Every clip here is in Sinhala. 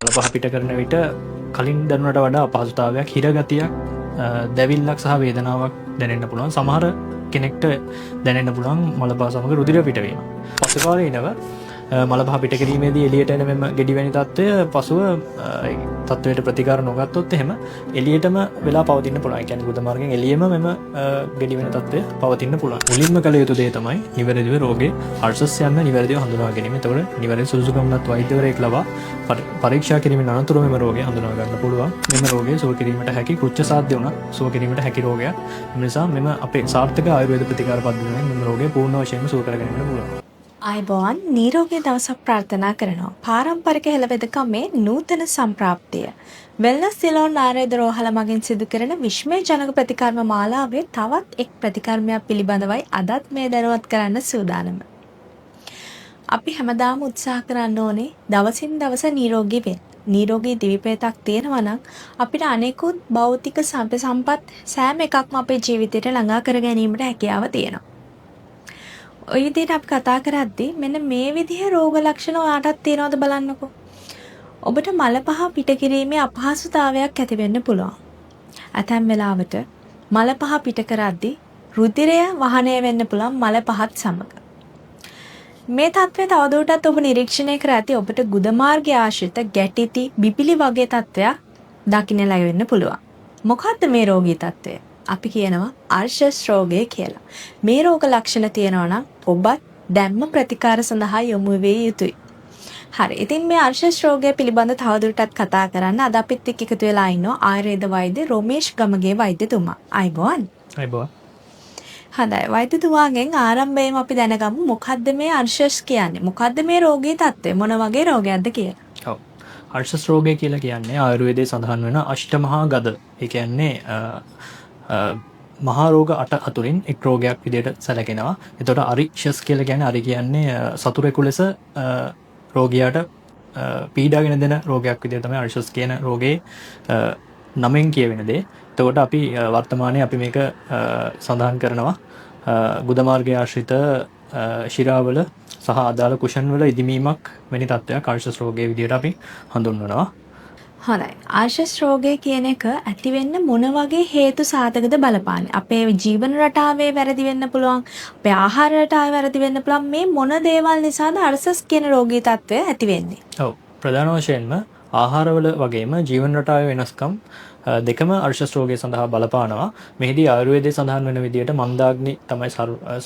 පහ පිට කරන විට කලින් දැනුනට වඩා අපහසුතාවයක් හිරගතියක් දැවිල්ලක් සහ වේදනාවක් දැනෙන්න පුළුවන්. සමහර කෙනෙක්ට දැනෙන්න පුළුවන් මලපහ සමග රුධිර පිටවීම. පසුකාලීනව මලපහ පිට කිරීමේදී එළියට එන මෙම ගෙඩි වැනි තත්ත්වය පසුව තත්ත්වයට ප්‍රතිකාර නොගත්තොත් එහෙම එළියටම වෙලා පවතින්න පුළුවන්. ඒ කියන්නේ ගුද මාර්ගයෙන් එළියෙම මෙම ගෙඩි වෙන තත්ත්වය පවතින්න පුළුවන්. මුලින්ම කළ යුතු දේ තමයි නිවැරදිව රෝගේ අර්ශස් යන්න නිවැරදිව හඳුනා ගැනීම. එතකොට නිවැරදි සුදුසුකම්වත් වෛද්‍යවරයෙක් ලබා පරීක්ෂා කිරීමෙන් අනතුරුව මෙම රෝගය හඳුනා ගන්න පුළුවන්. මෙම රෝගය සුව කිරීමට හැකි කුච්ච සාධ්‍ය වුණත් සුව කිරීමට හැකි රෝගයක්. ඒ නිසා මෙම අපේ සාර්ථක ආයුර්වේද ප්‍රතිකාර පද්ධතියෙන් මෙම රෝගය පූර්ණ වශයෙන්ම සුව කර ගැනීමට පුළුවන්. අයිබෝන් නිරෝගී දවසක් ප්‍රාර්ථනා කරනවා. පාරම්පරික හෙළවෙදකමේ නූතන සම්ප්‍රාප්තිය. වෙල්නස් සිලෝන් ආයුර්වේද රෝහල මගින් සිදු කරන විශ්මයජනක ප්‍රතිකර්ම මාලාවේ තවත් එක් ප්‍රතිකර්මයක් පිළිබඳවයි අදත් මේ දැනුවත් කරන්න සූදානම. අපි හැමදාම උත්සාහ කරන්න ඕනේ දවසින් දවස නිරෝගී වෙන්න. නිරෝගී දිවිපෙතක් තියෙනවා නම් අපිට අනෙකුත් භෞතික සම්පත් සෑම එකක්ම අපේ ජීවිතයට ළඟා කර ගැනීමට හැකියාව තියෙනවා. ඔය විදිහට අපි කතා කරද්දී මෙන්න මේ විදිහ රෝග ලක්ෂණ ඔයාටත් තියෙනවද බලන්නකෝ. ඔබට මල පහ පිට කිරීමේ අපහසුතාවයක් ඇති වෙන්න පුළුවන්. ඇතැම් වෙලාවට මල පහ පිට කරද්දී රුධිරය වහනය වෙන්න පුළුවන් මල පහත් සමග. මේ තත්ත්වය තවදුරටත් ඔබ නිරීක්ෂණය කර ඇති ඔබට ගුද මාර්ගය ආශ්‍රිත ගැටිති බිපිලි වගේ තත්ත්වයක් දකින්න ලැබෙන්න පුළුවන්. මොකද්ද මේ රෝගී තත්ත්වය? අපි කියනවා අර්ශස් රෝගය කියලා. මේ රෝග ලක්ෂණ තියෙනවා නම් ඔබත් දැම්ම ප්‍රතිකාර සඳහා යොමු විය යුතුයි. හරි. ඉතින් මේ අර්ශස් රෝගය පිළිබඳ තවදුරටත් කතා කරන්න අද අපිත් එක්ක එකතු වෙලා ඉන්නවා ආයුර්වේද වෛද්‍ය රොමේෂ් ගමගේ වෛද්‍යතුමා. අයිබෝන්. අයිබෝන්. හොඳයි. වෛද්‍යතුමාගෙන් ආරම්භයෙන් අපි දැනගමු මොකද්ද මේ අර්ශස් කියන්නේ? මොකද්ද මේ රෝගී තත්ත්වය? මොන වගේ රෝගයක්ද කියලා? ඔව්. අර්ශස් රෝගය කියලා කියන්නේ ආයුර්වේදයේ සඳහන් වෙන අෂ්ටමහා ගද. ඒ කියන්නේ මහා රෝග 8 අතුරින් එක් රෝගයක් විදිහට සැලකෙනවා. එතකොට අරික්ෂස් කියලා කියන්නේ අරි කියන්නේ සතුරෙකු ලෙස රෝගියාට පීඩාගෙන දෙන රෝගයක් විදිහට තමයි අරික්ෂස් කියන රෝගේ නමෙන් කියවෙන දේ. එතකොට අපි වර්තමානයේ අපි මේක සඳහන් කරනවා ගුද මාර්ගය ආශ්‍රිත ශිරාවල සහ අදාළ කුෂන් වල ඉදිමීමක් වැනි තත්ත්වයක් අරික්ෂස් රෝගයේ විදිහට අපි හඳුන්වනවා. හොඳයි. ආර්ශස් රෝගය කියන එක ඇති වෙන්න මොන වගේ හේතු සාධකද බලපාන්නේ? අපේ ජීවන රටාවේ වැරදි වෙන්න පුළුවන්. අපේ ආහාර රටාවේ වැරදි වෙන්න පුළුවන්. මේ මොන දේවල් නිසාද අර්ශස් කියන රෝගී තත්ත්වය ඇති වෙන්නේ? ඔව්. ප්‍රධාන වශයෙන්ම ආහාරවල වගේම ජීවන රටාවේ වෙනස්කම් දෙකම අර්ශස් රෝගය සඳහා බලපානවා. මෙහිදී ආයුර්වේදයේ සඳහන් වෙන විදිහට මන්දාග්නි තමයි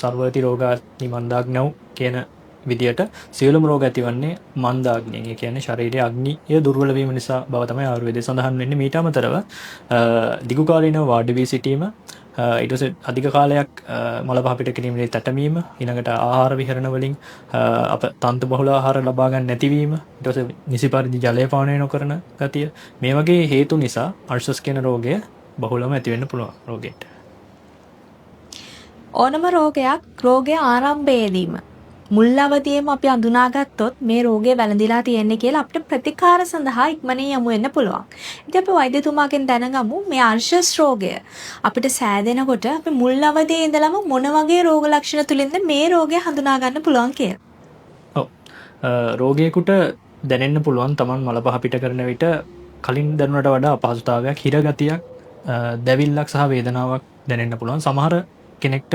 සර්වවති රෝගාග්නි මන්දාග්නව් කියන විදියට සියලුම රෝග ඇතිවන්නේ මන්දාග්නියෙන්. ඒ කියන්නේ ශරීරයේ අග්නිය දුර්වල වීම නිසා බව තමයි ආයුර්වේදයේ සඳහන් වෙන්නේ. මීට අමතරව දිගු කාලීනව වාඩි වී සිටීම, ඊට පස්සේ අධික කාලයක් මල පහ පිට කිරීමේ තැටමීම, ඊළඟට ආහාර විහරණ වලින් අප තන්තු බහුල ආහාර ලබා ගන්න නැතිවීම, ඊට පස්සේ නිසි පරිදි ජලය පානය නොකරන ගතිය, මේ වගේ හේතු නිසා අර්ශස් කියන රෝගය බහුලව ඇති වෙන්න පුළුවන් රෝගයට. ඕනම රෝගය ආරම්භයේදීම මුල් අවදියේම අපි අඳුනාගත්තොත් මේ රෝගය වැළඳිලා තියෙන්නේ කියලා අපිට ප්‍රතිකාර සඳහා ඉක්මනින් යමු වෙන්න පුළුවන්. ඉතින් අපි වෛද්‍යතුමාගෙන් දැනගමු මේ අර්ශස් රෝගය අපිට සෑදෙනකොට අපි මුල් අවදියේ ඉඳලම මොන වගේ රෝග ලක්ෂණ තුලින්ද මේ රෝගය හඳුනා ගන්න පුළුවන් කියලා. ඔව්. රෝගියෙකුට දැනෙන්න පුළුවන් Taman මල පහ පිට කරන විට කලින් දැනුනට වඩා අපහසුතාවයක් හිරගතියක් දැවිල්ලක් සහ වේදනාවක් දැනෙන්න පුළුවන්. සමහර කෙනෙක්ට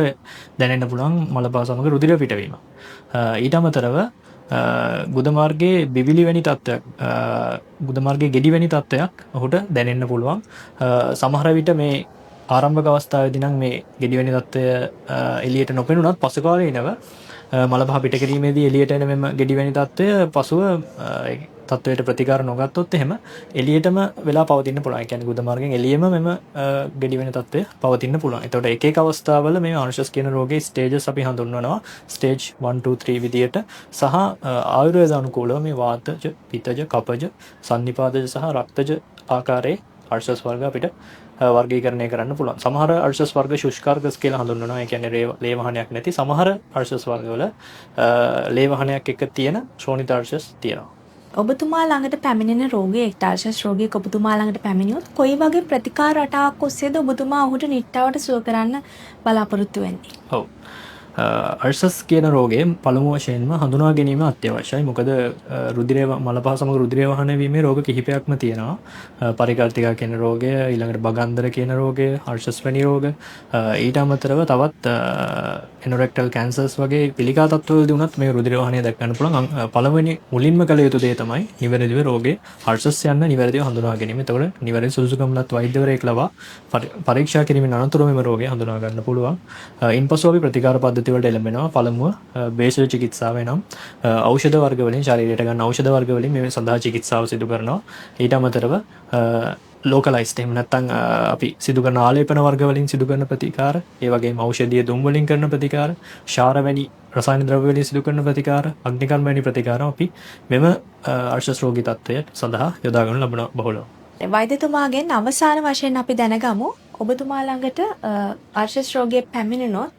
දැනෙන්න පුළුවන් මලපහ සමග රුධිර පිටවීම. ඊට අමතරව ගුද මාර්ගයේ බිවිලි වැනි තත්ත්වයක් ගුද මාර්ගයේ ගෙඩි වැනි තත්ත්වයක් ඔහුට දැනෙන්න පුළුවන්. සමහර විට මේ ආරම්භක අවස්ථාවේදී නම් මේ ගෙඩි වැනි තත්ත්වය එළියට නොපෙනුනත් පසු කාලීනව මලපහ පිට කිරීමේදී එළියට එන මෙම ගෙඩි වැනි තත්ත්වය පසුව තත්ත්වයට ප්‍රතිකාර නොගත්තොත් එහෙම එළියටම වෙලා පවතින්න පුළුවන්. ඒ කියන්නේ ගුද මාර්ගයෙන් එළියෙම මෙම ගෙඩි වෙන තත්ත්වය පවතින්න පුළුවන්. එතකොට එක එක අවස්ථාවල මේ අර්ශස් කියන රෝගයේ ස්ටේජස් අපි හඳුන්වනවා. ස්ටේජ් 1 2 3 විදියට සහ ආයුර්වේද අනුකූලව මේ වාතජ, පිතජ, කපජ, සන්නිපාතජ සහ රක්තජ ආකාරයේ අර්ශස් වර්ග අපිට වර්ගීකරණය කරන්න පුළුවන්. සමහර අර්ශස් වර්ග ශුෂ්කාර්ගස් කියලා හඳුන්වනවා. ඒ කියන්නේ ලේ වහනයක් නැති. සමහර අර්ශස් වර්ගවල ලේ වහනයක් එක්ක තියෙන ශෝණිත අර්ශස් තියෙනවා. ඔබතුමා ළඟට පැමිණෙන රෝගියෙක් අර්ශස් රෝගියෙක් ඔබතුමා ළඟට පැමිණියොත් කොයි වගේ ප්‍රතිකාර රටාවක් ඔස්සේද ඔබතුමා ඔහුට නිට්ටාවට සුව කරන්න බලාපොරොත්තු වෙන්නේ? ඔව්. අර්සස් කියන රෝගේ පළමු වශයෙන්ම හඳුනා ගැනීම අත්‍යවශ්‍යයි. මොකද රුධිරය මල පහ සමග රුධිරය වහන වීමේ රෝග කිහිපයක්ම තියෙනවා. පරිකල්තිකා කියන රෝගය, ඊළඟට බගන්දර කියන රෝගය, අර්සස් වැනි රෝග. ඊට අමතරව තවත් එනොරෙක්ටල් කැන්සර්ස් වගේ පිළිකා තත්ත්වවලදී වුණත් මේ රුධිර වහනය දක්වන්න පුළුවන්. පළවෙනි මුලින්ම කළ යුතු දේ තමයි නිවැරදිව රෝගේ අර්සස් යන්න නිවැරදිව හඳුනා ගැනීම. එතකොට නිවැරදි සුදුසුකම්ලත් වෛද්‍යවරයෙක් ලබා පරීක්ෂා කිරීමෙන් අනතුරුව මෙම රෝගය හඳුනා ගන්න පුළුවන්. ඉන්පසු අපි ප්‍රතිකාර පද්ධති වලට එළඹෙනවා. පළමුව බේසල චිකිත්සාව නම් ඖෂධ වර්ග වලින් ශරීරයට ගන්න ඖෂධ වර්ග වලින් මේ සඳහා චිකිත්සාව සිදු කරනවා. ඊට අමතරව ලෝකලයිස්ඩ් එහෙම නැත්නම් අපි සිදු කරන ආලේපන වර්ග වලින් සිදු කරන ප්‍රතිකාර, ඒ වගේම ඖෂධීය දුම් වලින් කරන ප්‍රතිකාර, ශාර වැනි රසායන ද්‍රව්‍ය වලින් සිදු කරන ප්‍රතිකාර, අග්නිකර්ම වැනි ප්‍රතිකාර අපි මෙම අර්ශස් රෝගී තත්ත්වයට සඳහා යොදා ගන්න ලබන බහුලව. වෛද්‍යතුමාගෙන් අවසාන වශයෙන් අපි දැනගමු ඔබතුමා ළඟට අර්ශස් රෝගයේ පැමිණෙනොත්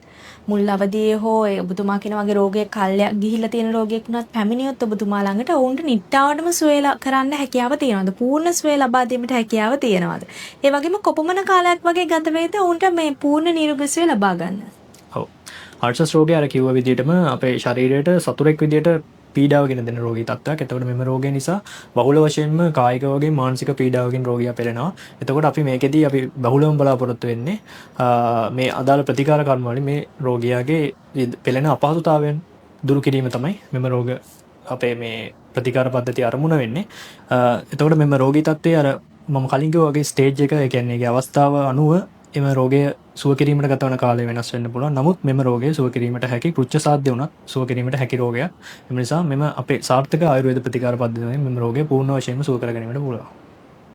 මුල් අවදියේ හෝ ඔබතුමා කියන වගේ රෝගයක් කල්යක් ගිහිල්ලා තියෙන රෝගයක් වුණත් පැමිණියොත් ඔබතුමා ළඟට ඔවුන්ට නිට්ටාවටම සුවය කරන්න හැකියාව තියෙනවද? පූර්ණ සුවය ලබා දීමට හැකියාව තියෙනවද? ඒ වගේම කොපමණ කාලයක් වගේ ගත වේද ඔවුන්ට මේ පූර්ණ නිරෝගී සුවය ලබා ගන්න? ඔව්. අර්ශස් රෝගය අර කිව්ව විදිහටම අපේ ශරීරයට සතුරෙක් විදිහට පීඩාව ගෙන දෙන රෝගී තත්ත්වයක්. එතකොට මෙම රෝගය නිසා බහුල වශයෙන්ම කායික වගේ මානසික පීඩාවකින් රෝගියා පෙළෙනවා. එතකොට අපි මේකෙදී අපි බහුලවම බලාපොරොත්තු වෙන්නේ මේ අදාළ ප්‍රතිකාර කර්ම වලින් මේ රෝගියාගේ පෙළෙන අපහසුතාවයන් දුරු කිරීම තමයි මෙම රෝග අපේ මේ ප්‍රතිකාර පද්ධතිය අරමුණ වෙන්නේ. එතකොට මෙම රෝගී තත්ත්වයේ අර මම කලින් කිව්වා වගේ ස්ටේජ් එක, ඒ කියන්නේ ඒකේ අවස්ථාව අනුව එම රෝගය සුව කිරීමට ගත වන කාලය වෙනස් වෙන්න පුළුවන්. නමුත් මෙම රෝගය සුව කිරීමට හැකි කෘත්‍ය සාධ්‍ය වුණත් සුව කිරීමට හැකි රෝගයක්. ඒ නිසා මෙම අපේ සාර්ථක ආයුර්වේද ප්‍රතිකාර පද්ධතියෙන් මෙම රෝගය පූර්ණ වශයෙන්ම සුව කර ගැනීමට පුළුවන්.